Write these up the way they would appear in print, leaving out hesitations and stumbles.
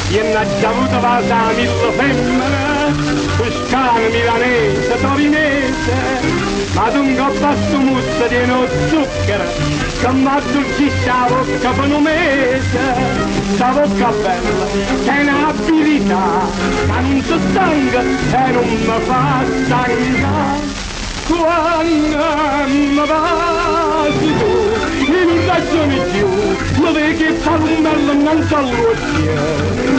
Viene già avuto vasa mille femmine, toscana, milanese, torinese, ma tu un coppasso muzzo di no zucchero, che mi addolcisce la bocca per un mese. Sta bocca bella, c'è un'abilità, che non si stanca e non mi fa stancare. Quando mi passi tu, e non ragioni più, lo vedi che fa un bello non c'è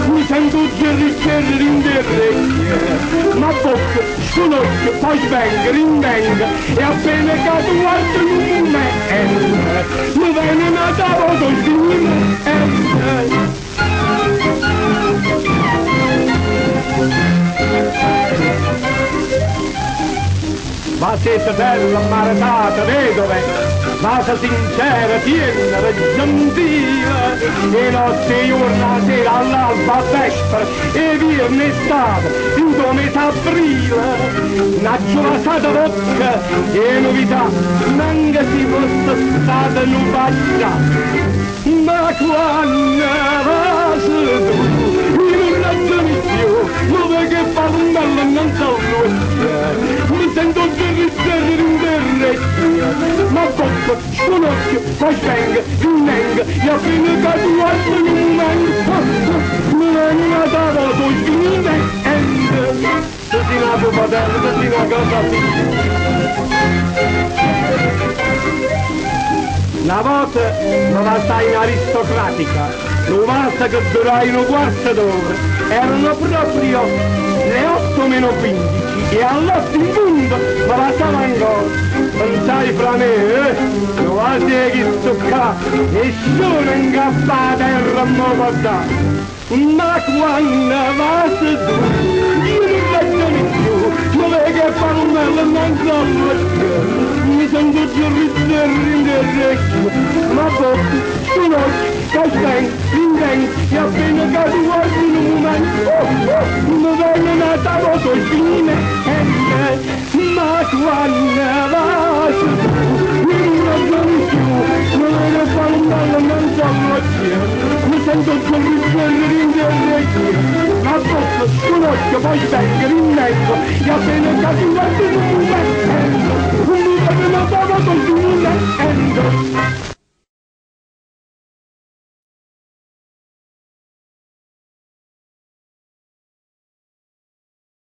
mi sento gerri in orecchie, ma bocca, scolocchio, poi svenga, rinvenga, e appena che tu guardi in un momento, mi viene una tavola così, ma siete bella, maritata, vedove, vasa sincera, tenera, gentile, e notte e giorno, sera all'alba a vespera, e via in estate, fino a metà aprile, una giovasata bocca, e novità, neanche si fosse stata in un faccia. Ma quando vasi tu, in un ragione più, dove che fa un bello non so mi sento gerri in orecchie, ma bocca, scolocchio, poi svenga, rinvenga, e appena che tu guardi in un momento, mi viene una tavola così, tu sei nato fratello, tu sei una cosa una volta non la stai in aristocratica, non basta che durai un quarto d'ora, erano proprio le 8 meno 15 e all'8 in punto me la stava ancora. Pensai fra me, non la sei che toccà, nessuno ingappa a terra mi portà. Ma quando vas tu, io non ragiono più, non vedi che fa un bello non so mi sento gerri in orecchie, ma bocca, scolocchio, poi svenga, rinvenga, e appena che tu guardi in un momento, mi viene una tavola così, ma quando vas tu, non ragiono più, non vedi che fa un bello non so mi sento gerri in orecchie, ma bocca, scolocchio, poi svenga, rinvenga, e appena che tu guardi in un momento, mi viene una tavola così,